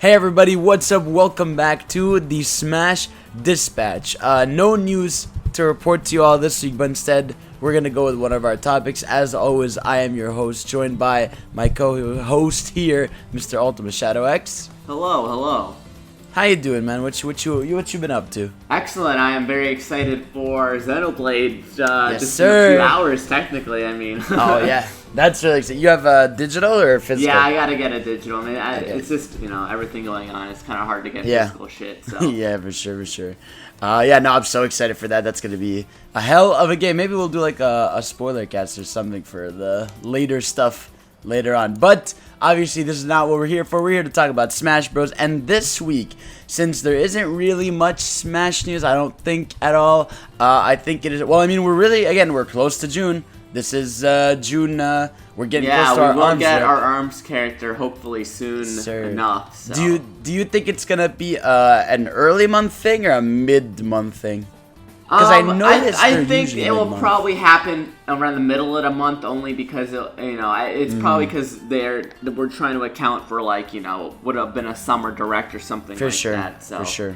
Hey everybody, what's up? Welcome back to the Smash Dispatch. No news to report to you all this week, but instead we're going to go with one of our topics. As always, I am your host, joined by my co-host here, Mr. Ultima Shadow X. Hello. How you doing, man? What you been up to? Excellent. I am very excited for Xenoblade. Yes, just sir. in a few hours, technically. I mean. Oh yeah, that's really exciting. You have digital or physical? Yeah, I gotta get a digital. I mean, it's just everything going on. It's kind of hard to get physical shit. So. Yeah, for sure. I'm so excited for that. That's gonna be a hell of a game. Maybe we'll do like a spoiler cast or something for the later stuff later on. But obviously, this is not what we're here for. We're here to talk about Smash Bros. And this week, since there isn't really much Smash news, I don't think at all. I think it is. Well, I mean, we're close to June. This is June. We're getting close to our ARMS. Yeah, we will get our ARMS character hopefully soon enough. So. Do you think it's gonna be an early month thing or a mid-month thing? Because I think it will probably happen around the middle of the month, only because it's probably because we're trying to account for would have been a summer direct or something that. So. For sure.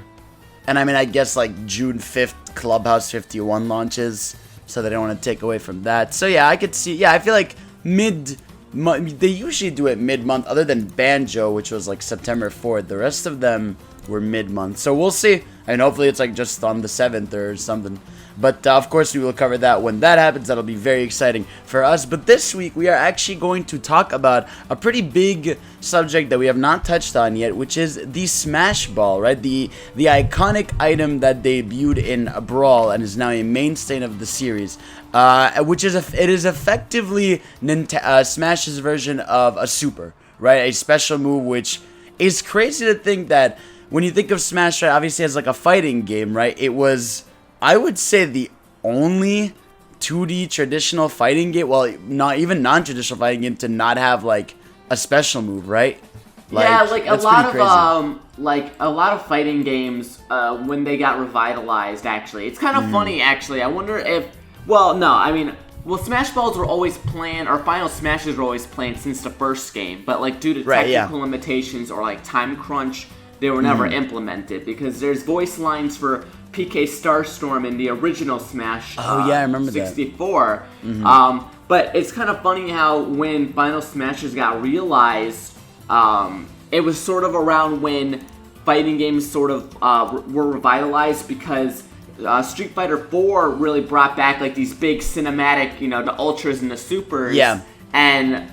And I mean, I guess like June 5th, Clubhouse 51 launches, so they don't want to take away from that. So yeah, I could see. Yeah, I feel like they usually do it mid-month, other than Banjo, which was like September 4th. The rest of them were mid-month. So we'll see. I mean, hopefully it's like just on the 7th or something. But of course we will cover that when that happens. That'll be very exciting for us. But this week we are actually going to talk about a pretty big subject that we have not touched on yet, which is the Smash Ball, right? The iconic item that debuted in Brawl and is now a mainstay of the series. It is effectively Smash's version of a super, right? A special move, which is crazy to think that when you think of Smash, right, obviously as like a fighting game, right? It was, I would say, the only 2D traditional fighting game, well, not even non-traditional fighting game, to not have like a special move, right? Yeah, like a lot of fighting games when they got revitalized. Actually, it's kind of funny. Actually, I wonder if. Well, no, I mean. Well, Smash Balls were always planned, or Final Smashes were always planned since the first game, but like due to technical limitations or like time crunch, they were never implemented, because there's voice lines for PK Starstorm in the original Smash. Oh yeah, I remember 64. that. But it's kind of funny how when Final Smashes got realized, it was sort of around when fighting games sort of were revitalized, because Street Fighter 4 really brought back like these big cinematic, the ultras and the supers. Yeah. And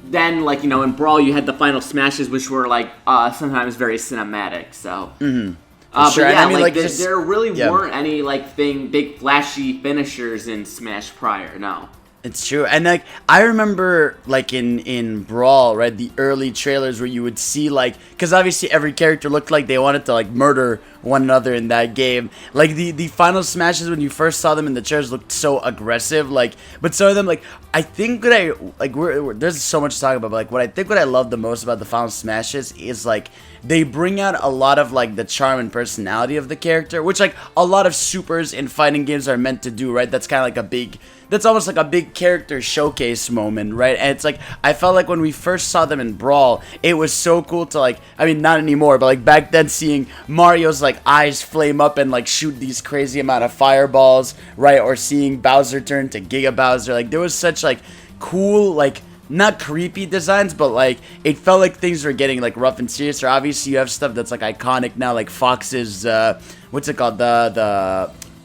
then in Brawl you had the Final Smashes, which were like sometimes very cinematic. So. Sure. But yeah, I mean, there really weren't any big flashy finishers in Smash prior. No. It's true. And like I remember like in Brawl, right, the early trailers where you would see because obviously every character looked like they wanted to murder one another in that game. Like the Final Smashes, when you first saw them in the trailers, looked so aggressive. But some of them I think there's so much to talk about, but what I love the most about the Final Smashes is they bring out a lot of the charm and personality of the character, which a lot of supers in fighting games are meant to do, right? That's kind of that's almost like a big character showcase moment, right? And it's I felt like when we first saw them in Brawl, it was so cool to I mean, not anymore, but back then, seeing Mario's eyes flame up and shoot these crazy amount of fireballs, right? Or seeing Bowser turn to Giga Bowser, there was such cool, not creepy designs, but it felt like things were getting rough and serious. Or obviously you have stuff that's iconic now, like Fox's what's it called,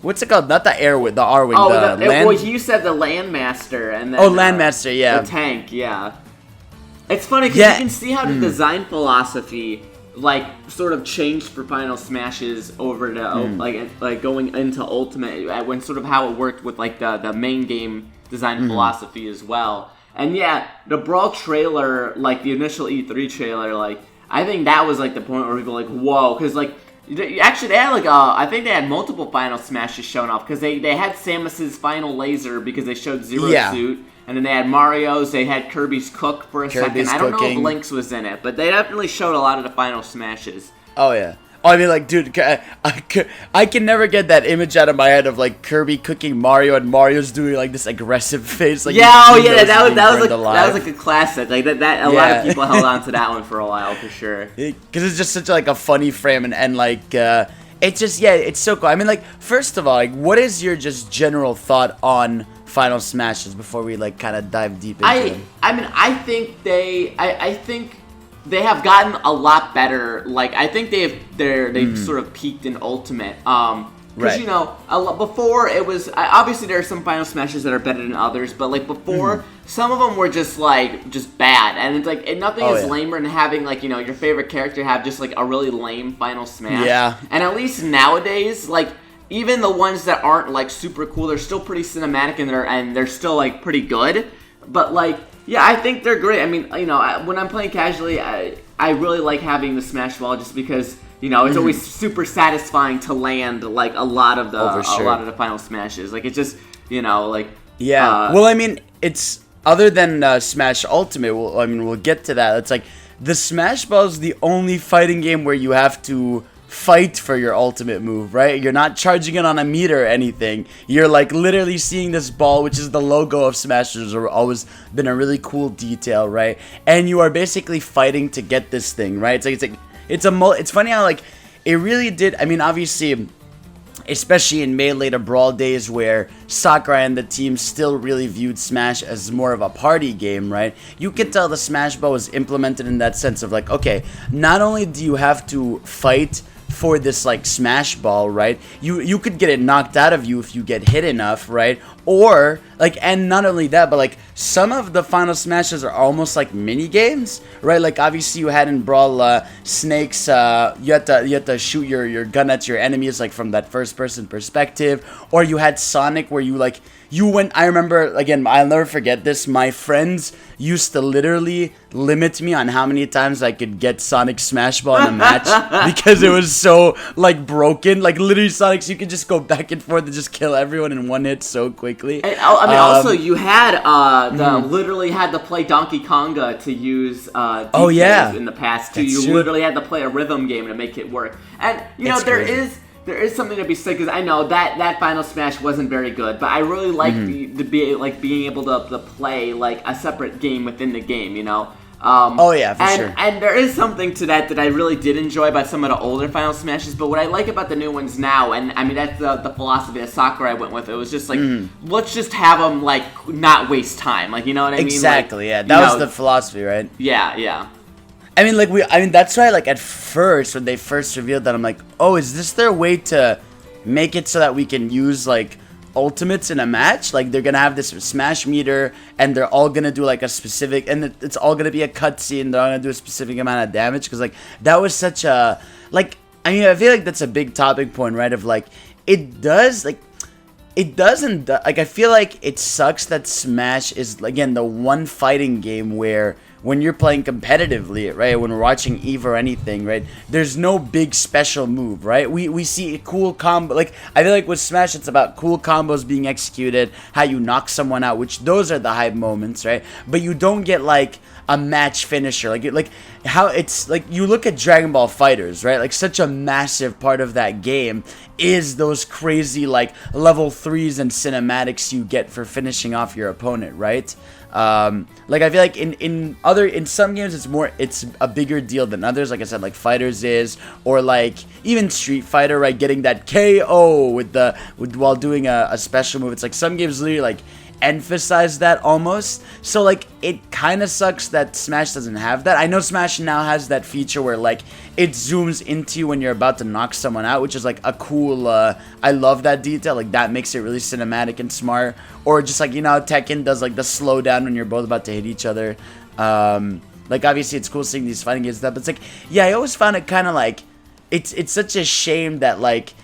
what's it called? Not the Airwing, the R-Wing. Oh, well, you said the Landmaster, and then Landmaster, yeah, the tank, yeah. It's funny because you can see how the design philosophy sort of changed for Final Smashes over to going into Ultimate, when sort of how it worked with the main game design philosophy as well. And yeah, the Brawl trailer, the initial E3 trailer, I think that was the point where people were whoa, because actually, they had I think they had multiple Final Smashes shown off, because they had Samus's final laser because they showed Zero Suit, and then they had Mario's, they had Kirby's Cook for a second. I don't know if Link's was in it, but they definitely showed a lot of the Final Smashes. Oh yeah. Oh, I mean, like, dude, I can never get that image out of my head of like Kirby cooking Mario and Mario's doing like this aggressive face. Like, yeah, oh yeah, that was like a classic. Like that a lot of people held on to that one for a while for sure. Because it's just such like a funny frame and like it's just it's so cool. I mean, like, first of all, like, what is your just general thought on Final Smashes before we like kind of dive deep into it? I mean, I think they have gotten a lot better. Like, I think they've sort of peaked in Ultimate. Because, you know, before it was... obviously, there are some Final Smashes that are better than others, but, like, before, some of them were just bad. And it's, like, nothing is lamer than having, like, you know, your favorite character have just, like, a really lame Final Smash. Yeah. And at least nowadays, like, even the ones that aren't, like, super cool, they're still pretty cinematic and they're still, like, pretty good. But, like... yeah, I think they're great. I mean, you know, when I'm playing casually, I really like having the Smash Ball just because, you know, it's always super satisfying to land like a lot of the Final Smashes. Like, it's just, you know, like well, I mean, it's other than Smash Ultimate. We'll get to that. It's like the Smash Ball is the only fighting game where you have to fight for your ultimate move, right? You're not charging it on a meter or anything. You're like literally seeing this ball, which is the logo of Smash. Has always been a really cool detail, right? And you are basically fighting to get this thing, right? It's funny how like it really did. I mean, obviously, especially in Melee to Brawl days where Sakurai and the team still really viewed Smash as more of a party game, right? You could tell the Smash Ball was implemented in that sense of like, okay, not only do you have to fight for this like Smash Ball, right? You could get it knocked out of you if you get hit enough, right? Or like, and not only that, but like some of the Final Smashes are almost like mini games, right? Like obviously you had in Brawl Snakes, you had to shoot your gun at your enemies like from that first person perspective, or you had Sonic where I remember, again, I'll never forget this, my friends used to literally limit me on how many times I could get Sonic Smash Ball in a match because it was so, like, broken. Like, literally, Sonic's, you could just go back and forth and just kill everyone in one hit so quickly. And, I mean, also, you had, literally had to play Donkey Konga to use in the past, too. You literally had to play a rhythm game to make it work. And, you know, there is something to be said, because I know that Final Smash wasn't very good, but I really like being able to play like a separate game within the game, you know. For sure. And there is something to that I really did enjoy about some of the older Final Smashes. But what I like about the new ones now, and I mean that's the philosophy that Sakurai went with. It was just like let's just have them like not waste time, like, you know what I mean? Exactly. Like, yeah, that was the philosophy, right? Yeah. I mean, that's why, like, at first, when they first revealed that, I'm like, oh, is this their way to make it so that we can use, like, ultimates in a match? Like, they're gonna have this Smash meter, and they're all gonna do, like, a specific, and it's all gonna be a cutscene, they're all gonna do a specific amount of damage, because, like, that was such a, like, I mean, I feel like that's a big topic point, right, of, like, it doesn't, like, I feel like it sucks that Smash is, again, the one fighting game where when you're playing competitively, right, when we're watching EVE or anything, right, there's no big special move, right? We see a cool combo. Like, I feel like with Smash, it's about cool combos being executed, how you knock someone out, which those are the hype moments, right? But you don't get, like, a match finisher. Like how it's, like, you look at Dragon Ball FighterZ, right? Like, such a massive part of that game is those crazy, like, level 3s and cinematics you get for finishing off your opponent, right? Like, I feel like in some games it's a bigger deal than others. Like I said, like FighterZ is, or like even Street Fighter, right? Getting that KO while doing a special move. It's like some games literally like emphasize that almost. So like it kind of sucks that Smash doesn't have that. I know Smash now has that feature where like it zooms into you when you're about to knock someone out, which is like a cool, I love that detail. Like that makes it really cinematic and smart. Or just like, you know how Tekken does like the slowdown when you're both about to hit each other. Like obviously it's cool seeing these fighting games and stuff, but it's like, yeah, I always found it kind of like, it's such a shame that like,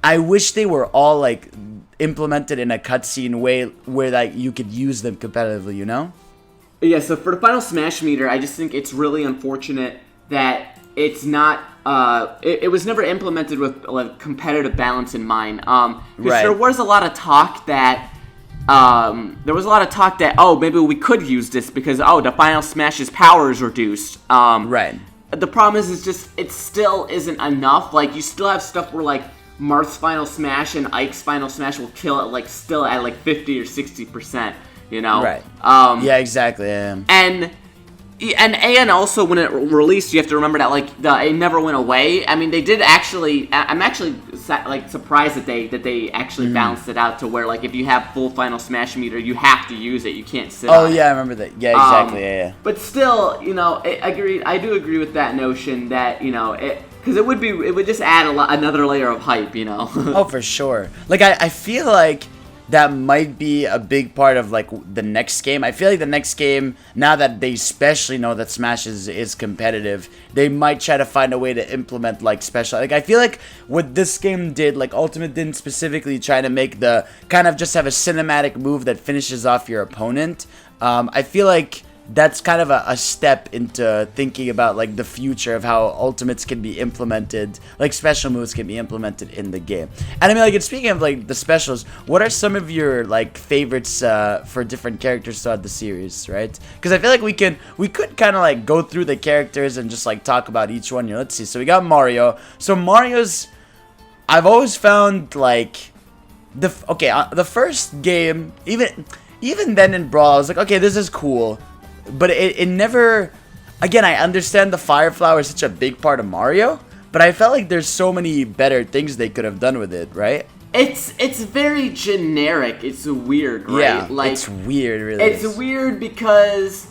I wish they were all like implemented in a cutscene way where like you could use them competitively, you know? Yeah, so for the Final Smash meter, I just think it's really unfortunate that it's not, it was never implemented with like competitive balance in mind. Right. There was a lot of talk that, oh, maybe we could use this because, oh, the Final Smash's power is reduced. Right. the problem is just it still isn't enough. Like, you still have stuff where, like, Marth's Final Smash and Ike's Final Smash will kill it, like, still at, like, 50 or 60%, you know? Right. Yeah, exactly, yeah. And also, when it released, you have to remember that, like, it never went away. I mean, they did actually. I'm actually like surprised that they actually balanced it out to where, like, if you have full Final Smash meter, you have to use it. You can't sit. Oh yeah, I remember that. Yeah, exactly. Yeah. But still, you know, I do agree with that notion that, you know, because it would just add another layer of hype, you know. Oh, for sure. Like, I feel like that might be a big part of, like, the next game. I feel like the next game, now that they especially know that Smash is competitive, they might try to find a way to implement, like, special. Like, I feel like what this game did, like, Ultimate didn't specifically try to make the kind of just have a cinematic move that finishes off your opponent. I feel like that's kind of a step into thinking about, like, the future of how ultimates can be implemented, like special moves can be implemented in the game. And I mean, like, and speaking of, like, the specials, what are some of your, like, favorites for different characters throughout the series, right? Because I feel like we could kind of, like, go through the characters and just, like, talk about each one here. Let's see. So we got Mario. So Mario's, I've always found, like, the first game, even then in Brawl, I was like, okay, this is cool. But it never, again, I understand the Fire Flower is such a big part of Mario, but I felt like there's so many better things they could have done with it, right? It's very generic. It's weird, right? Yeah, like, it's weird, really. It's weird because,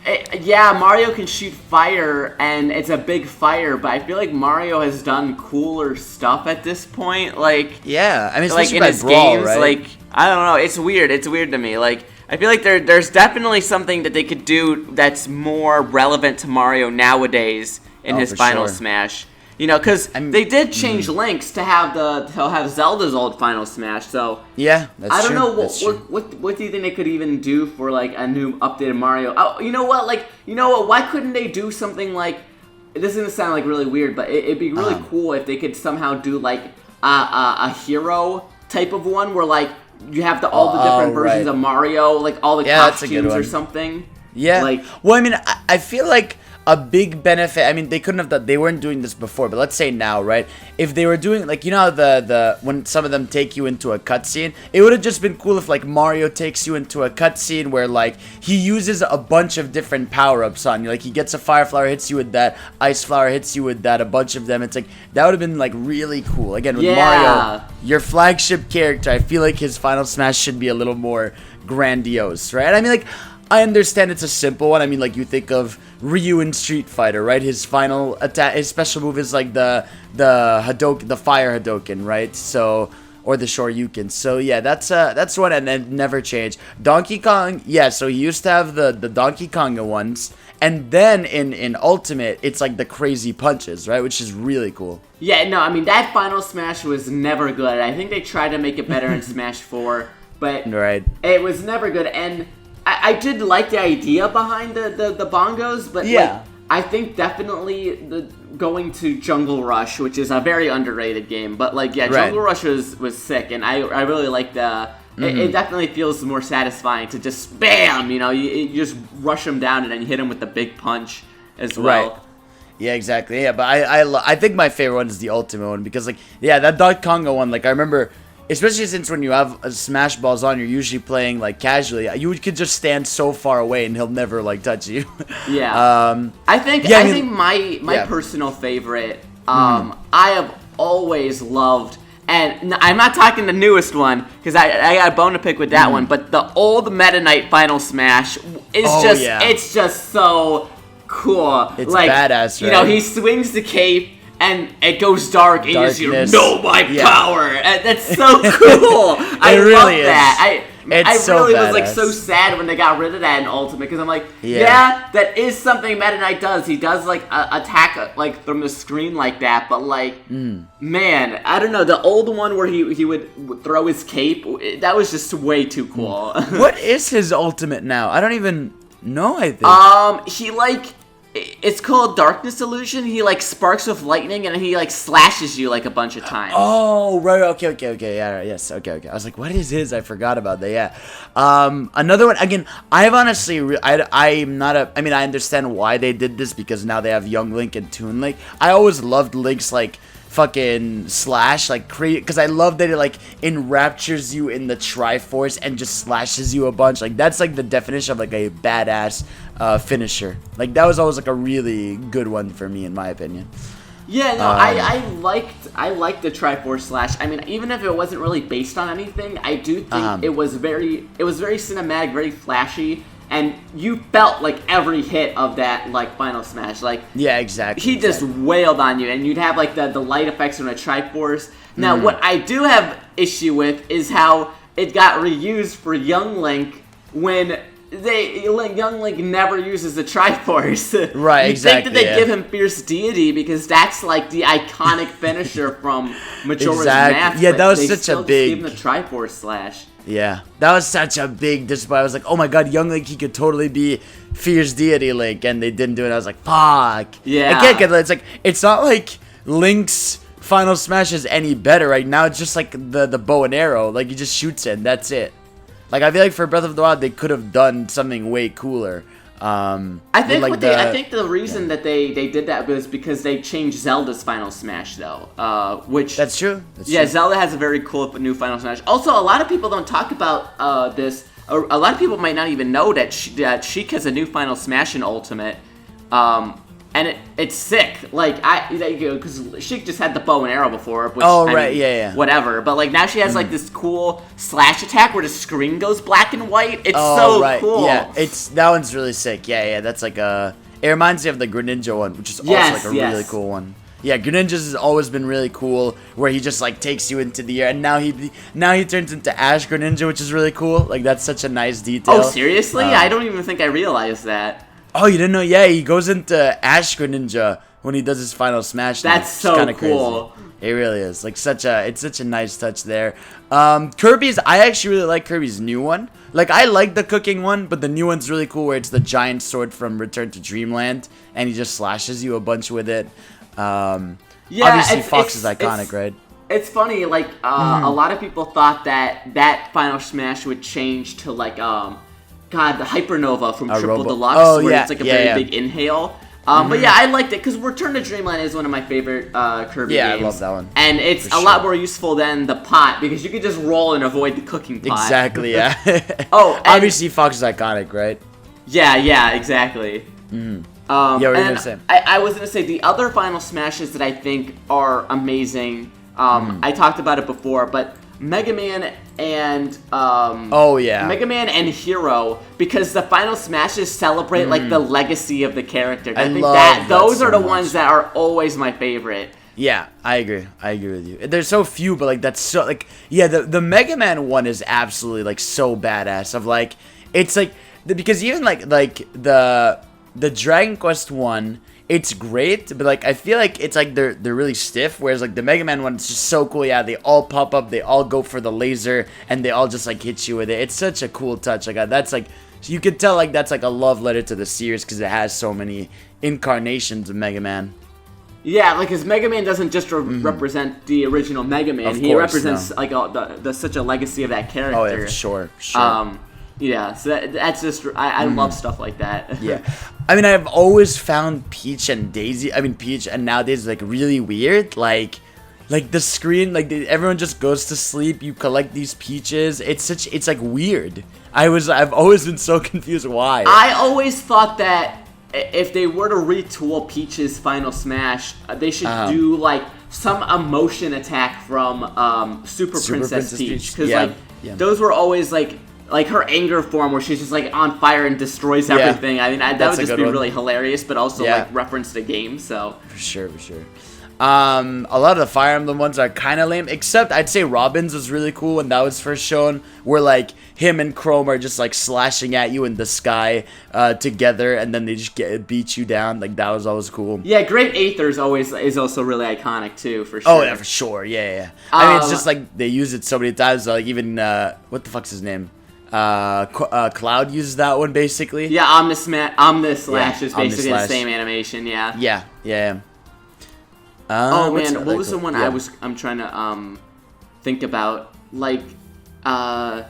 Mario can shoot fire, and it's a big fire, but I feel like Mario has done cooler stuff at this point. Like, yeah, I mean, like, in his Brawl, games, right? like, I don't know. It's weird. It's weird to me. Like, I feel like there's definitely something that they could do that's more relevant to Mario nowadays in his Final Smash. You know, because they did change Link's to have Zelda's old Final Smash. So yeah, that's I don't true. know what do you think they could even do for, like, a new updated Mario? Oh, you know what? Why couldn't they do something like? This is gonna sound like really weird, but it'd be really cool if they could somehow do, like, a hero type of one where, like, you have all the different versions of Mario, like all the costumes or something. Yeah. Like, well, I mean, I feel like a big benefit. I mean, they couldn't have done. They weren't doing this before, but let's say now, right? If they were doing, like, you know, how the when some of them take you into a cutscene, it would have just been cool if, like, Mario takes you into a cutscene where, like, he uses a bunch of different power-ups on you. Like, he gets a Fire Flower, hits you with that, Ice Flower hits you with that, a bunch of them. It's like, that would have been, like, really cool. Again, with Mario, your flagship character, I feel like his Final Smash should be a little more grandiose, right? I mean, like, I understand it's a simple one. I mean, like, you think of Ryu in Street Fighter, right? His final attack, his special move is, like, the Hadouken, the Fire Hadouken, right? So, or the Shoryuken. So yeah, that's one, and it never changed. Donkey Kong, yeah. So he used to have the Donkey Konga ones, and then in Ultimate, it's like the crazy punches, right? Which is really cool. Yeah, no, I mean, that Final Smash was never good. I think they tried to make it better in Smash 4, but it was never good. And I did like the idea behind the bongos, but like, I think definitely going to Jungle Rush, which is a very underrated game, but like, Jungle Rush was sick, and I really like the. It definitely feels more satisfying to just bam, you just rush them down and then you hit them with the big punch as well. Right. Yeah, exactly. Yeah, but I think my favorite one is the Ultimate one because, like, that Donkey Konga one, like, I remember. Especially since when you have Smash Balls on, you're usually playing, like, casually. You could just stand so far away and he'll never, like, touch you. Yeah. I think my personal favorite, I have always loved, and I'm not talking the newest one, because I got a bone to pick with that one, but the old Meta Knight Final Smash is it's just so cool. It's like, badass, right? He swings the cape, and it goes dark, and you just hear, know my power. And that's so cool. I really love that. I really was, like, so sad when they got rid of that in Ultimate, because I'm like, that is something Meta Knight does. He does, like, attack, like, from the screen like that, but, like, man, I don't know, the old one where he would throw his cape, that was just way too cool. What is his Ultimate now? I don't even know, I think. He, like, It's called Darkness Illusion. He like sparks with lightning and he like slashes you like a bunch of times. Oh, right. Okay. Yeah, right, yes. Okay. I was like, what is his? I forgot about that. Yeah. Another one. Again, I've honestly, I'm not a. I mean, I understand why they did this because now they have Young Link and Toon Link. I always loved Link's like fucking slash, like create, because I love that it like enraptures you in the Triforce and just slashes you a bunch. Like that's like the definition of like a badass finisher. Like that was always like a really good one for me, in my opinion. Yeah, no, I liked the Triforce slash. I mean, even if it wasn't really based on anything, I do think it was very cinematic, very flashy. And you felt like every hit of that like final smash, like yeah, exactly. He just wailed on you, and you'd have like the light effects from a Triforce. Now, what I do have issue with is how it got reused for Young Link when Young Link never uses the Triforce. Right, exactly. Think that they give him Fierce Deity because that's like the iconic finisher from Majora's Mask. Yeah, that was such a big. Give him the Triforce slash. Yeah, that was such a big display. I was like, oh my god, Young Link, he could totally be Fierce Deity Link, and they didn't do it. I was like, fuck. Yeah. I can't get it. It's like, it's not like Link's Final Smash is any better right now. It's just like the bow and arrow. Like, he just shoots it, and that's it. Like, I feel like for Breath of the Wild, they could have done something way cooler. I think the reason that they did that was because they changed Zelda's Final Smash though, which that's true. Zelda has a very cool new Final Smash. Also, a lot of people don't talk about this. A lot of people might not even know that Sheik has a new Final Smash in Ultimate, and it's sick. Like because Sheik just had the bow and arrow before. Which, whatever. But like now she has like this cool slash attack where the screen goes black and white. It's cool. Yeah, that one's really sick. Yeah, that's like a. It reminds me of the Greninja one, which is also like a really cool one. Yeah, Greninja's has always been really cool, where he just like takes you into the air, and now he turns into Ash Greninja, which is really cool. Like that's such a nice detail. Oh, seriously? I don't even think I realized that. Oh, you didn't know? Yeah, he goes into Ash Greninja when he does his final smash. That's so cool. Crazy. It really is. Like it's such a nice touch there. Kirby's, I actually really like Kirby's new one. Like I like the cooking one, but the new one's really cool where it's the giant sword from Return to Dreamland, and he just slashes you a bunch with it. Obviously Fox is iconic, right? It's funny, like a lot of people thought that final smash would change to like the Hypernova from Triple Deluxe, where it's like a very big inhale. But yeah, I liked it because Return to Dreamland is one of my favorite Kirby games. Yeah, I love that one. And it's a lot more useful than the pot because you could just roll and avoid the cooking pot. Exactly, yeah. Obviously Fox is iconic, right? Yeah, exactly. What were you gonna say? I was gonna say the other Final Smashes that I think are amazing. I talked about it before, but Mega Man and Mega Man and Hero, because the Final Smashes celebrate like the legacy of the character. I think those are the ones that are always my favorite. Yeah, I agree with you. There's so few, but like that's so like the Mega Man one is absolutely like so badass. Of like it's like because even like the Dragon Quest one, it's great, but like I feel like it's like they're really stiff, whereas like the Mega Man one, it's just so cool. Yeah, they all pop up, they all go for the laser, and they all just like hit you with it. It's such a cool touch. Like that's like you could tell like that's like a love letter to the series because it has so many incarnations of Mega Man. Yeah, like his Mega Man doesn't just represent the original Mega Man. He represents like the such a legacy of that character. Oh yeah, sure. Yeah, so that's just I love stuff like that. Yeah, I mean I've always found Peach and nowadays like really weird. Like the screen, like everyone just goes to sleep. You collect these peaches. It's like weird. I've always been so confused why. I always thought that if they were to retool Peach's Final Smash, they should do like some emotion attack from Super Princess Peach, because those were always like her anger form where she's just like on fire and destroys everything. I mean, that would just be really hilarious, but also like reference the game. So for sure. A lot of the Fire Emblem ones are kind of lame, except I'd say Robin's was really cool when that was first shown, where like him and Chrome are just like slashing at you in the sky together, and then they just beat you down. Like that was always cool. Yeah, Great Aether is also really iconic too, for sure. Oh yeah, for sure. Yeah. I mean, it's just like they use it so many times. Like even what the fuck's his name? Cloud uses that one basically. Yeah, Omnislash is basically the Omnislash. same animation. Yeah. Yeah. Oh man, what was the one I'm trying to think about? Like, how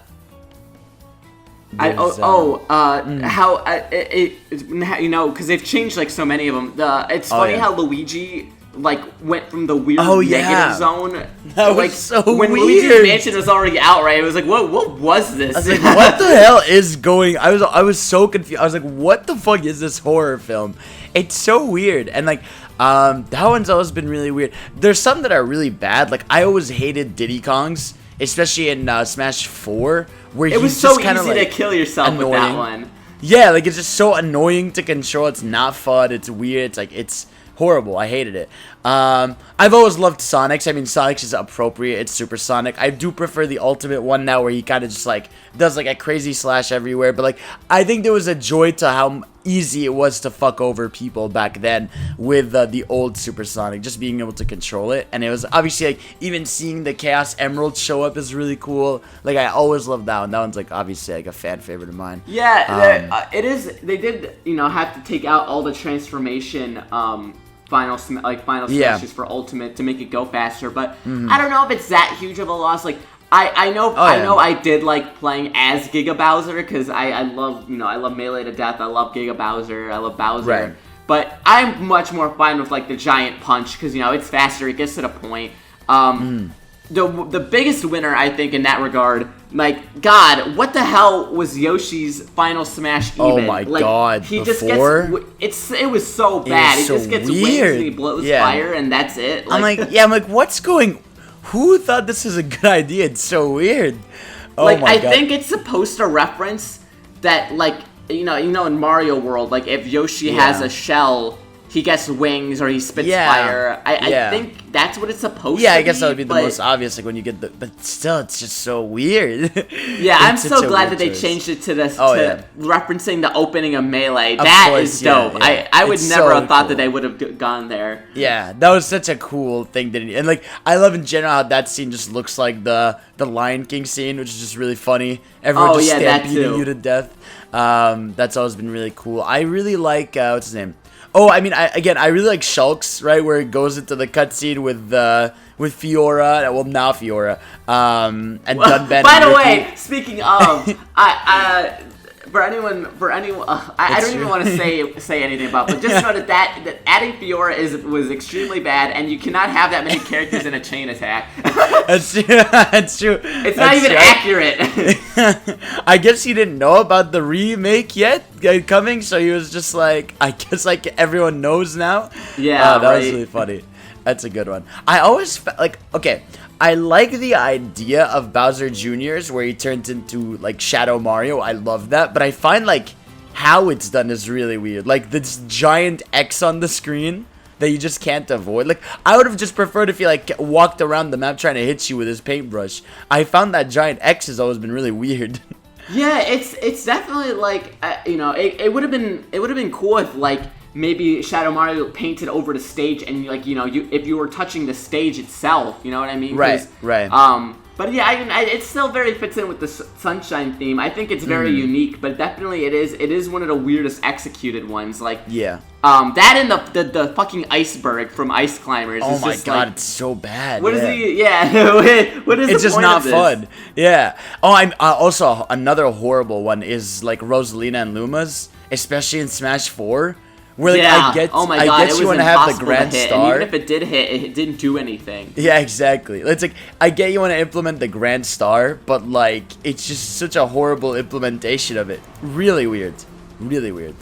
you know, because they've changed like so many of them. It's funny how Luigi like went from the weird negative zone. That like, was so when weird. Luigi's Mansion was already out, right? It was like, what was this? I was like, what the hell is going? I was so confused. I was like, what the fuck is this horror film? It's so weird, and like. That one's always been really weird. There's some that are really bad. Like, I always hated Diddy Kong's, especially in Smash 4, where it was so easy to kill yourself annoying. with that one. Yeah, like, it's just so annoying to control. It's not fun. It's weird. It's like, it's horrible. I hated it. I've always loved Sonic's. I mean, Sonic's is appropriate. It's supersonic. I do prefer the Ultimate one now, where he kind of just, like, does, like, a crazy slash everywhere. But, like, I think there was a joy to how easy it was to fuck over people back then with the old Supersonic, just being able to control it. And it was obviously, like, even seeing the Chaos Emerald show up is really cool. Like, I always loved that one. That one's, like, obviously, like, a fan favorite of mine. Yeah, it is. They did, you know, have to take out all the transformation final smashes for Ultimate to make it go faster, but I don't know if it's that huge of a loss. Like, I know I did like playing as Giga Bowser because I love Melee to death. I love Giga Bowser. I love Bowser. Right. But I'm much more fine with like the giant punch because it's faster. It gets to the point. The biggest winner, I think, in that regard, like, God, what the hell was Yoshi's final smash even? Oh my God, he before? just gets, it was so bad. He so just gets weird. wings and he blows fire and that's it. Like, I'm like, what's going, who thought this is a good idea? It's so weird. Oh like, my I God. think it's supposed to reference that, like, in Mario World, like, if Yoshi has a shell, he gets wings or he spits fire. I think that's what it's supposed to be. Yeah, I guess that would be the most obvious, like when you get the. But still, it's just so weird. Yeah, I'm so glad that they changed it to this referencing the opening of Melee. That is dope. I would never have thought that they would have gone there. Yeah, that was such a cool thing. And like, I love in general how that scene just looks like the Lion King scene, which is just really funny. Everyone just stampeding you to death. That's always been really cool. I really like what's his name. Oh, I mean, I really like Shulk's, right, where it goes into the cutscene with Fiora, well, now Fiora, and Dunban. By the way, speaking of, for anyone, I don't even want to say anything about, but just know that adding Fiora was extremely bad, and you cannot have that many characters in a chain attack. That's true. That's true. It's not even accurate. I guess he didn't know about the remake yet coming, so he was just like, I guess like everyone knows now. Yeah, that was really funny. That's a good one. I always okay. I like the idea of Bowser Jr.'s where he turns into like Shadow Mario. I love that, but I find like how it's done is really weird. Like this giant X on the screen that you just can't avoid. Like, I would have just preferred if he like walked around the map trying to hit you with his paintbrush. I found that giant X has always been really weird. Yeah, it's definitely like it would have been cool if like maybe Shadow Mario painted over the stage and like if you were touching the stage itself, you know what I mean? Right. But yeah, it still very fits in with the Sunshine theme. I think it's very unique, but definitely it is one of the weirdest executed ones. Like that and the fucking iceberg from Ice Climbers. Oh is my just God, like, it's so bad. What is he? Yeah, what is it's the just point not of this? fun. Yeah. Oh, I'm also another horrible one is like Rosalina and Luma's, especially in Smash 4. Where, like, I get you want to have the Grand Star. And even if it did hit, it didn't do anything. Yeah, exactly. It's like, I get you want to implement the Grand Star, but, like, it's just such a horrible implementation of it. Really weird. Really weird.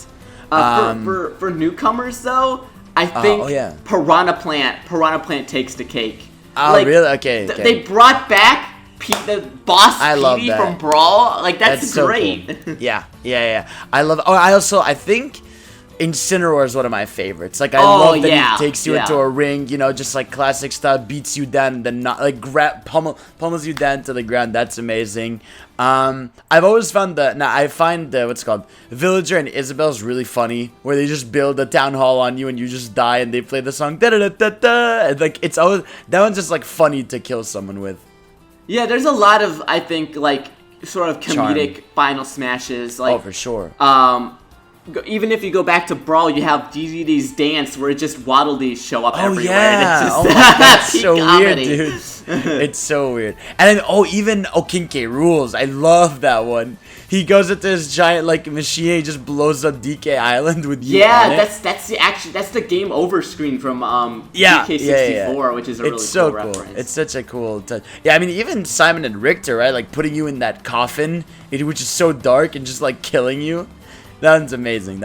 For newcomers, though, I think Piranha Plant takes the cake. Oh, like, really? Okay. They brought back the boss Petey from Brawl. Like, that's great. So cool. Yeah. I love. Oh, I think Incineroar is one of my favorites. Like, I love that he takes you into a ring, just like classic style, beats you down, and then not like pummels you down to the ground. That's amazing. I've always found what's it called, Villager and Isabel's really funny, where they just build a town hall on you and you just die, and they play the song da da da da da. And, like, it's always that one's just like funny to kill someone with. Yeah, there's a lot of, I think, like, sort of comedic Final Smashes. Like, oh, for sure. Even if you go back to Brawl, you have DDD's Dance, where it just Waddle Dees show up everywhere. Yeah. And it's just Oh my God, that's so comedy. weird, dude. It's so weird. And then, even Okinke Rules. I love that one. He goes into this giant like machine. He just blows up DK Island with you. On it. That's the game over screen from Yeah, DK64, which is a really it's so cool cool. reference. It's such a cool touch. Yeah, I mean, even Simon and Richter, right? Like putting you in that coffin, which is so dark and just like killing you. That one's amazing.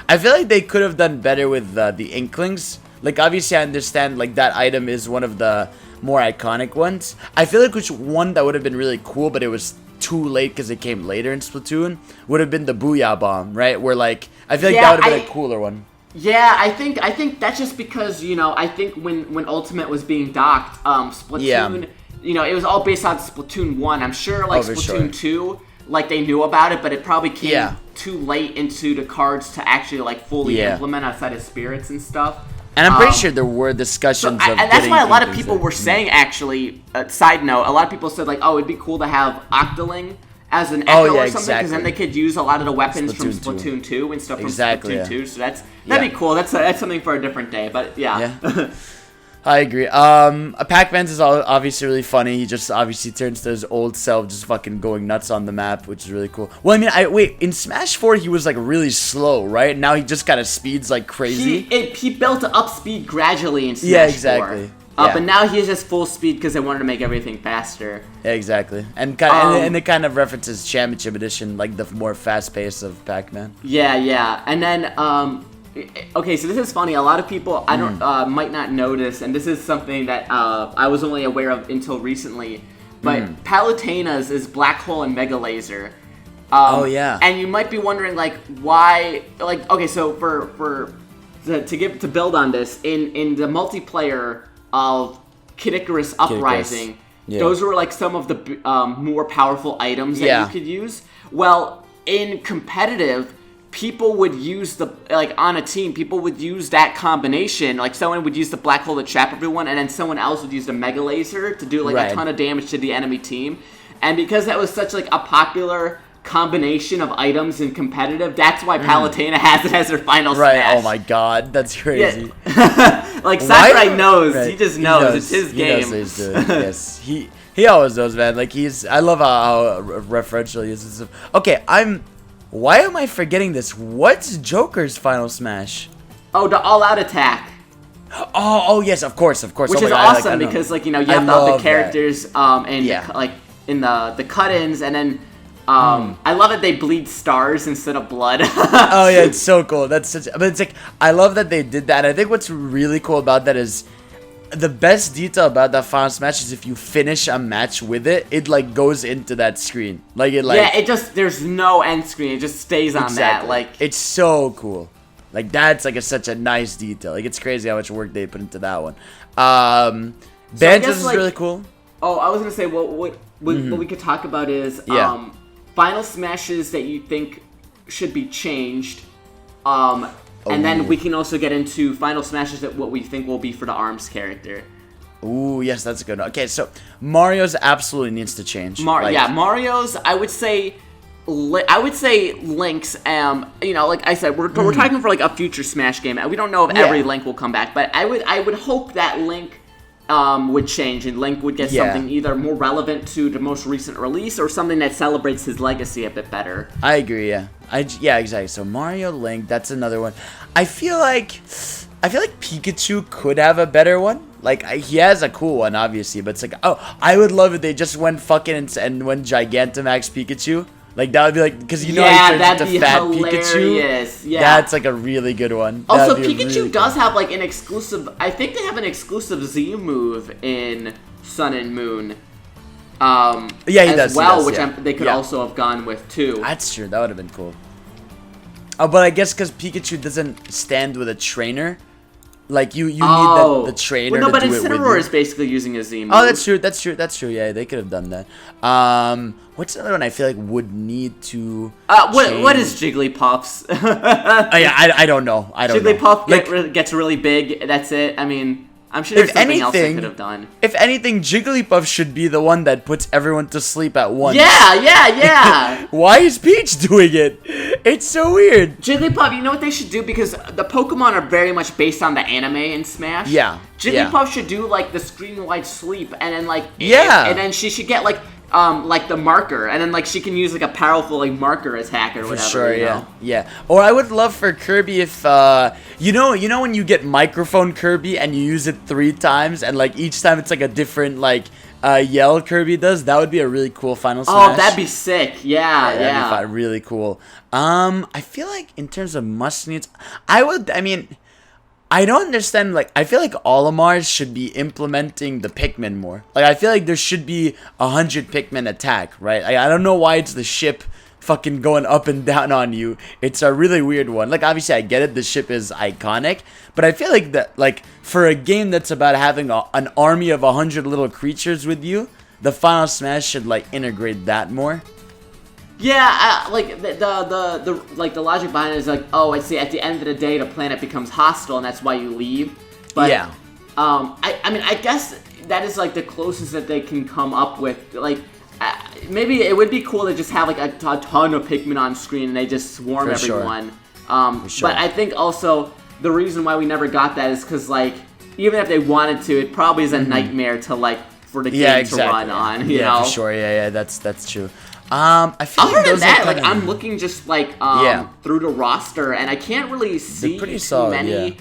I feel like they could have done better with the Inklings. Like, obviously, I understand, like, that item is one of the more iconic ones. I feel like which one that would have been really cool, but it was too late because it came later in Splatoon, would have been the Booyah Bomb, right? Where, like, I feel like that would have been a cooler one. Yeah, I think that's just because, I think when Ultimate was being docked, Splatoon, it was all based on Splatoon 1. I'm sure, like, Splatoon 2... like they knew about it, but it probably came too late into the cards to actually like fully implement outside of Spirits and stuff. And I'm pretty sure there were discussions of and that's why a lot of people were saying, actually, side note, a lot of people said like, oh, it'd be cool to have Octoling as an Echo or something, because then they could use a lot of the weapons from Splatoon 2 and stuff from Splatoon 2. So that'd be cool. That's something for a different day, but yeah. I agree. Pac-Man's is obviously really funny. He just obviously turns to his old self, just fucking going nuts on the map, which is really cool. Well, I mean, in Smash 4, he was like really slow, right? Now he just kind of speeds like crazy. He built up speed gradually in Smash 4. Yeah, exactly. But now he's just full speed because they wanted to make everything faster. Yeah, exactly. And and it kind of references Championship Edition, like the more fast pace of Pac-Man. Yeah. And then, okay, so this is funny. A lot of people might not notice, and this is something that I was only aware of until recently. But Palutena's is Black Hole and Mega Laser. And you might be wondering, like, why? Like, okay, so to build on this, in the multiplayer of Kid Icarus Uprising, those were like some of the more powerful items that you could use. Well, in competitive, people would use on a team, people would use that combination. Like, someone would use the Black Hole to trap everyone, and then someone else would use the Mega Laser to do, like, a ton of damage to the enemy team. And because that was such, like, a popular combination of items in competitive, that's why Palutena has it as her final smash. Oh my god, that's crazy. Yeah. Like, Sakurai knows. He just knows. It's his game. He knows what he's doing. Yes, he always knows, man. Like, I love how referential he is. Okay, why am I forgetting this? What's Joker's final smash? Oh, the all-out attack. Oh, yes, of course. Which is awesome because, like, you have all the characters in the cut-ins, and then I love that they bleed stars instead of blood. Oh yeah, it's so cool. But it's like, I love that they did that. And I think what's really cool about that is the best detail about that final smash is if you finish a match with it, it like goes into that screen. Like it like it just, there's no end screen. It just stays on that. Like, it's so cool. Like, that's like such a nice detail. Like, it's crazy how much work they put into that one. Banjo's is really cool. Oh, I was gonna say, what we could talk about is final smashes that you think should be changed. And then we can also get into final smashes that what we think will be for the ARMS character. Ooh, yes, that's a good one. Okay, so Mario's absolutely needs to change. Mario's, I would say Link's, like I said, we're talking for like a future Smash game. We don't know if every Link will come back, but I would hope that Link would change, and Link would get something either more relevant to the most recent release or something that celebrates his legacy a bit better. I agree, yeah. Exactly. So Mario, Link, that's another one. I feel like Pikachu could have a better one. Like, he has a cool one, obviously, but it's like, I would love if they just went fucking and went Gigantamax Pikachu. Like, that would be like, because he turns into Fat Pikachu. Yeah, that's like a really good one. Also, Pikachu does have like an exclusive. I think they have an exclusive Z move in Sun and Moon. He does. Which they could also have gone with too. That's true. That would have been cool. Oh, but I guess because Pikachu doesn't stand with a trainer. Like, you need the trainer to do it with you. But Incineroar is basically using a Z move. Oh, that's true. Yeah, they could have done that. What's another one I feel like would need to what is Jigglypuff's? I don't know. Jigglypuff gets really big. That's it. I mean, I'm sure there's something else they could have done. If anything, Jigglypuff should be the one that puts everyone to sleep at once. Yeah. Why is Peach doing it? It's so weird. Jigglypuff, you know what they should do? Because the Pokemon are very much based on the anime in Smash. Yeah. Jigglypuff should do, like, the screen-wide sleep, and then, like... Yeah. And then she should get, like the marker, and then, like, she can use, like, a powerful, like, marker attack or whatever. For sure, you know? Yeah. Or I would love for Kirby if, you know when you get Microphone Kirby and you use it 3 times, and, like, each time it's, like, a different, like, yell Kirby does? That would be a really cool Final Smash. Oh, that'd be sick. Yeah. That'd be really cool. I feel like in terms of must-needs, I don't understand, like, I feel like Olimars should be implementing the Pikmin more. Like, I feel like there should be 100 Pikmin attack, right? I don't know why it's the ship fucking going up and down on you. It's a really weird one. Like, obviously, I get it, the ship is iconic, but I feel like that, like, for a game that's about having an army of 100 little creatures with you, the Final Smash should, like, integrate that more. Yeah, like the logic behind it is like, oh, I see. At the end of the day, the planet becomes hostile, and that's why you leave. But yeah, I mean, I guess that is like the closest that they can come up with. Like, maybe it would be cool to just have like a ton of Pikmin on screen and they just swarm everyone. Sure. But I think also the reason why we never got that is because like even if they wanted to, it probably is a nightmare to like for the game to run on. You know? For sure. Yeah, that's true. I feel other like than that, like kinda... I'm looking just like through the roster, and I can't really see too many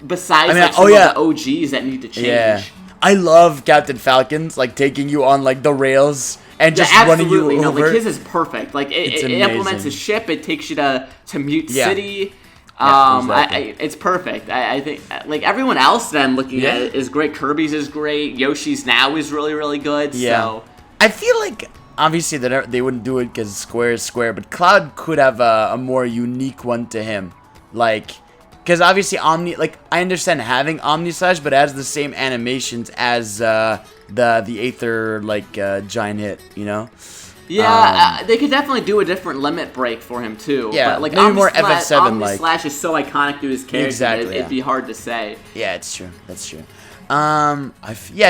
besides some of the OGs that need to change. Yeah, I love Captain Falcon's like taking you on like the rails and just running you over. No, like his is perfect. Like it implements a ship. It takes you to Mute City. Exactly. It's perfect. I think like everyone else that I'm looking at is great. Kirby's is great. Yoshi's now is really really good. Yeah. So I feel like. Obviously, they wouldn't do it because Square is Square, but Cloud could have a more unique one to him. Like, because obviously I understand having Omnislash, but it has the same animations as the Aether, like, giant hit, you know? Yeah, they could definitely do a different limit break for him, too. Yeah, but, like, maybe more FF7 like. Omnislash is so iconic to his character, exactly, it'd be hard to say. Yeah, it's true. That's true. I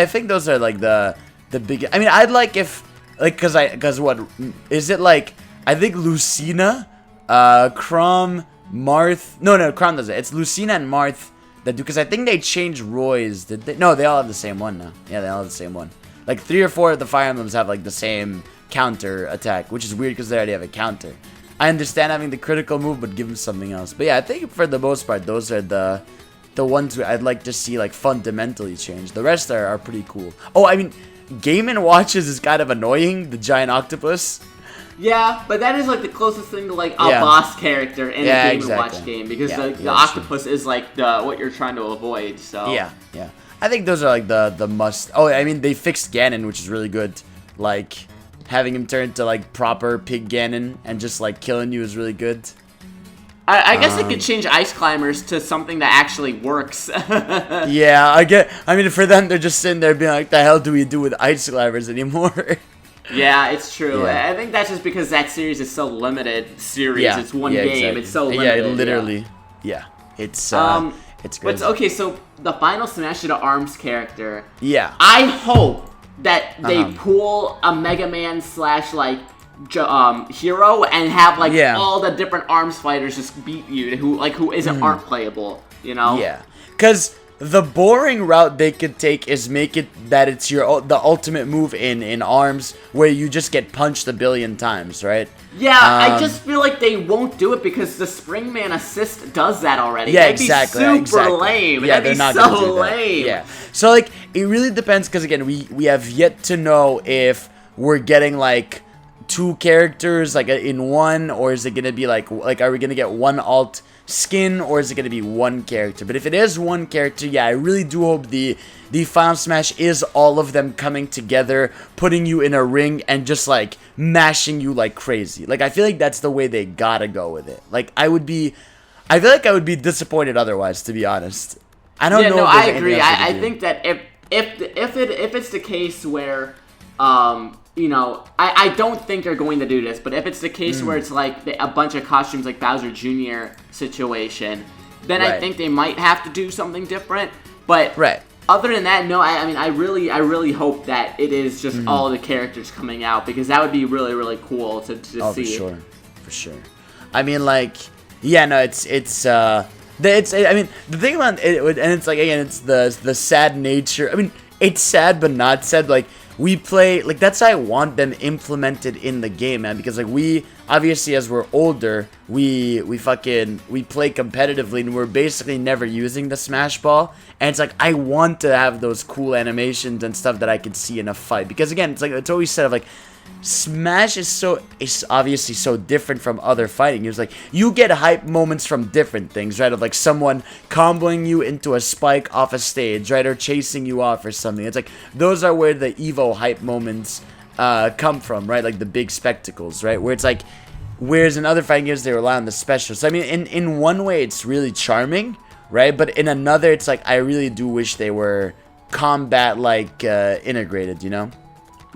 think those are, like, the big... I mean, I'd like if... Like, cause what, is it like, I think Lucina, Chrom, Marth, no, Chrom does it, it's Lucina and Marth that do, cause I think they changed Roy's, did they? No, they all have the same one now, yeah, they all have the same one. Like, 3 or 4 of the Fire Emblems have, like, the same counter attack, which is weird because they already have a counter. I understand having the critical move, but give them something else. But yeah, I think for the most part, those are the ones I'd like to see, like, fundamentally change. The rest are pretty cool. Oh, I mean... Game & Watches is kind of annoying, the giant octopus. Yeah, but that is like the closest thing to like a boss character in a Game & Watch game because the octopus is like what you're trying to avoid. So yeah. I think those are like the must. Oh, I mean they fixed Ganon, which is really good. Like having him turn to like proper pig Ganon and just like killing you is really good. I guess they could change Ice Climbers to something that actually works. Yeah, I mean, for them, they're just sitting there being like, the hell do we do with Ice Climbers anymore? Yeah, it's true. Yeah. I think that's just because that series is so limited. It's one game. Exactly. It's so limited. Yeah, literally. Yeah. It's great. But, okay, so the Final Smash to the ARMS character. Yeah. I hope that they pull a Mega Man / like... hero and have like all the different ARMS fighters just beat you who aren't playable, you know? Yeah, because the boring route they could take is make it that it's the ultimate move in ARMS where you just get punched a billion times, right? Yeah, I just feel like they won't do it because the Springman assist does that already. Yeah, That'd be super lame. Yeah, That'd they're be not so lame. Yeah, so like it really depends because again we have yet to know if we're getting like 2 characters like in one, or is it gonna be like are we gonna get one alt skin, or is it gonna be one character? But if it is one character, yeah, I really do hope the Final Smash is all of them coming together, putting you in a ring and just like mashing you like crazy. Like I feel like that's the way they gotta go with it. Like I feel like I would be disappointed otherwise, to be honest. I don't know. No, I agree. I think that if it's the case where you know, I don't think they're going to do this, but if it's the case where it's like a bunch of costumes like Bowser Jr. situation, then I think they might have to do something different. But other than that, no. I mean, I really hope that it is just all the characters coming out, because that would be really, really cool to see. Oh, for sure. I mean, like, yeah, no, I mean, the thing about it, and it's like, again, it's the sad nature. I mean, it's sad, but not sad. Like, we play, like, that's how I want them implemented in the game, man. Because, like, we, obviously, as we're older, we play competitively, and we're basically never using the Smash Ball. And it's like, I want to have those cool animations and stuff that I can see in a fight. Because, again, it's like, it's always said of, like, Smash is obviously so different from other fighting games. Like, you get hype moments from different things, right? Of like someone comboing you into a spike off a stage, right? Or chasing you off or something. It's like, those are where the Evo hype moments come from, right? Like the big spectacles, right? Where it's like, whereas in other fighting games, they rely on the specials. So, I mean, in one way, it's really charming, right? But in another, it's like, I really do wish they were combat, like, integrated, you know?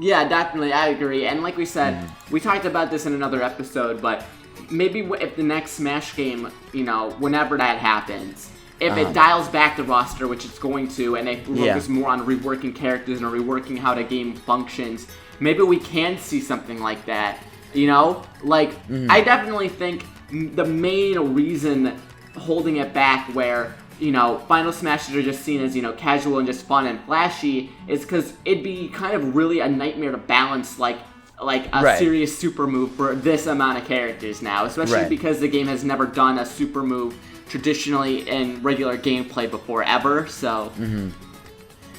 Yeah, definitely, I agree. And like we said, we talked about this in another episode, but maybe if the next Smash game, you know, whenever that happens, if it dials back the roster, which it's going to, and they focus more on reworking characters and reworking how the game functions, maybe we can see something like that, you know? Like, I definitely think the main reason holding it back, where, you know, Final Smashes are just seen as, you know, casual and just fun and flashy, is because it'd be kind of really a nightmare to balance, like a serious super move for this amount of characters now, especially because the game has never done a super move traditionally in regular gameplay before, ever, so...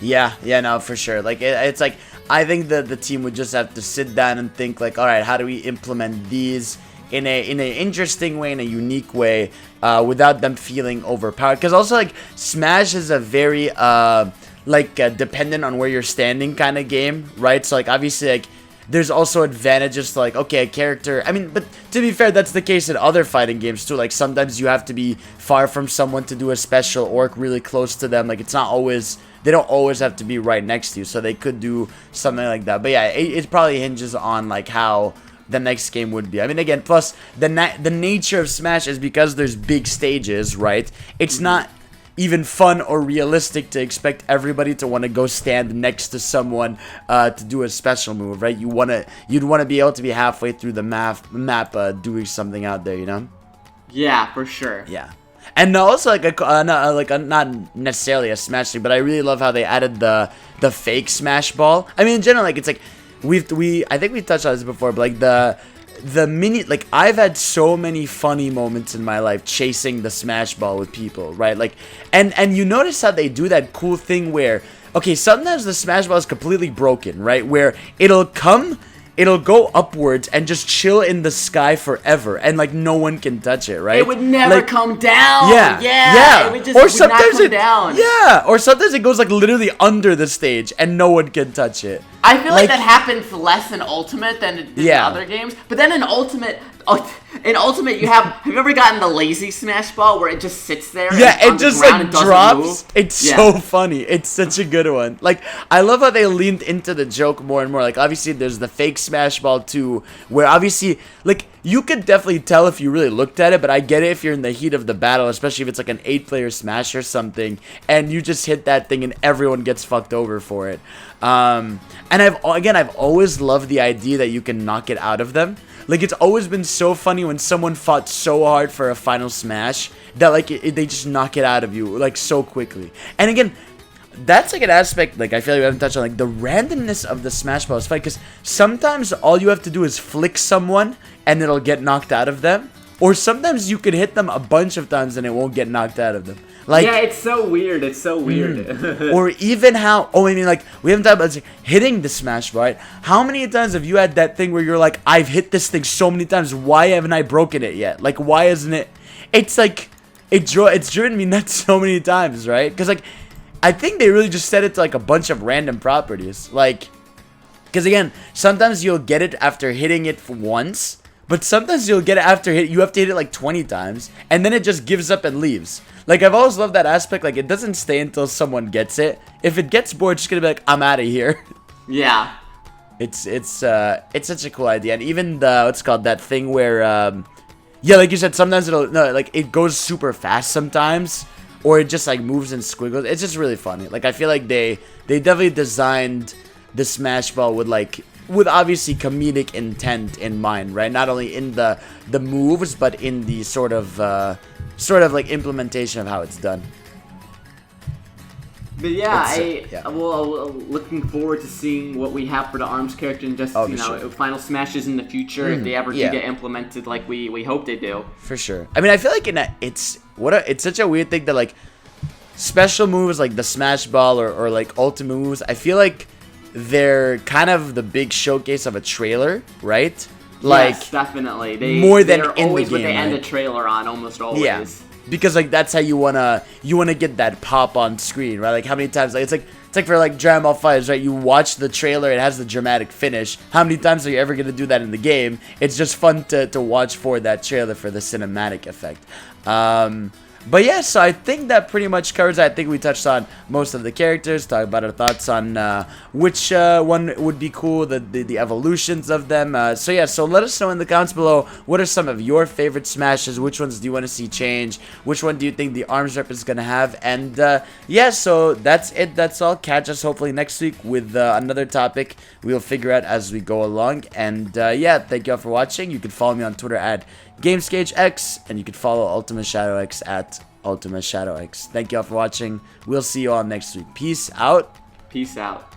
Yeah, no, for sure. Like, it's like, I think that the team would just have to sit down and think, like, alright, how do we implement these in an interesting way, in a unique way, without them feeling overpowered. Because also, like, Smash is a very, dependent on where you're standing kind of game, right? So, like, obviously, like, there's also advantages to, like, okay, a character, I mean, but to be fair, that's the case in other fighting games, too. Like, sometimes you have to be far from someone to do a special, or really close to them. Like, it's not always, they don't always have to be right next to you, so they could do something like that. But yeah, it probably hinges on, like, how the next game would be. I mean, again, plus the nature of Smash is because there's big stages, right? It's not even fun or realistic to expect everybody to want to go stand next to someone to do a special move, right? You'd want to be able to be halfway through the map doing something out there, you know? Yeah, for sure. Yeah. And also, not necessarily a Smash thing, but I really love how they added the fake Smash Ball. I mean, in general, like, it's like, I think we touched on this before, but like the mini, like, I've had so many funny moments in my life chasing the Smash Ball with people, right? Like, and you notice how they do that cool thing where, okay, sometimes the Smash Ball is completely broken, right? Where it'll go upwards and just chill in the sky forever, and like no one can touch it, right? It would never like, come down. Yeah. It would just not come down. Yeah, or sometimes it goes like literally under the stage and no one can touch it. I feel like that happens less in Ultimate than in other games. But then in Ultimate, you have you ever gotten the lazy Smash Ball where it just sits there? Yeah, it just like drops. It's so funny. It's such a good one. Like, I love how they leaned into the joke more and more. Like, obviously there's the fake Smash Ball too, where obviously, like, you could definitely tell if you really looked at it, but I get it if you're in the heat of the battle, especially if it's like an 8-player Smash or something, and you just hit that thing and everyone gets fucked over for it. And I've always loved the idea that you can knock it out of them. Like, it's always been so funny when someone fought so hard for a final Smash that, like, they just knock it out of you, like, so quickly. And again, that's, like, an aspect, like, I feel like we haven't touched on, like, the randomness of the Smash Bros. Fight, because sometimes all you have to do is flick someone and it'll get knocked out of them. Or sometimes you could hit them a bunch of times and it won't get knocked out of them. Like, yeah, it's so weird. It's so weird. Or even how, I mean, like, we haven't talked about hitting the Smash, right? How many times have you had that thing where you're like, I've hit this thing so many times, why haven't I broken it yet? Like, why isn't it? It's like, it's driven me nuts so many times, right? Because, like, I think they really just set it to, like, a bunch of random properties. Like, because, again, sometimes you'll get it after hitting it once, but sometimes you'll get it after you have to hit it like 20 times, and then it just gives up and leaves. Like, I've always loved that aspect. Like, it doesn't stay until someone gets it. If it gets bored, it's gonna be like, I'm out of here. Yeah. It's such a cool idea. And even what's called that thing where, yeah, like you said, sometimes it goes super fast sometimes. or it just like moves in squiggles. It's just really funny. Like I feel like they definitely designed the Smash Ball with obviously comedic intent in mind, right? Not only in the moves, but in the sort of like implementation of how it's done. But yeah, well, looking forward to seeing what we have for the ARMS character and just final smashes in the future if they ever do get implemented like we hope they do. For sure. I mean, I feel like it's such a weird thing that like special moves like the Smash Ball or like ultimate moves, I feel like they're kind of the big showcase of a trailer, right? Like yes, definitely. They're always the what game, they end right? a trailer on, almost always. Yeah. Because like that's how you wanna get that pop on screen, right? Like how many times it's like for like Dragon Ball FighterZ, right? You watch the trailer, it has the dramatic finish. How many times are you ever gonna do that in the game? It's just fun to watch for that trailer for the cinematic effect. But yeah, so I think that pretty much covers it. I think we touched on most of the characters, talked about our thoughts on which one would be cool, the evolutions of them. So yeah, so let us know in the comments below, what are some of your favorite Smashes? Which ones do you want to see change? Which one do you think the ARMS rep is going to have? And yeah, so that's it. That's all. Catch us hopefully next week with another topic we'll figure out as we go along. And yeah, thank you all for watching. You can follow me on Twitter at GamesCageX, and you can follow Ultima Shadow X at Ultima Shadow X. Thank you all for watching. We'll see you all next week. Peace out. Peace out.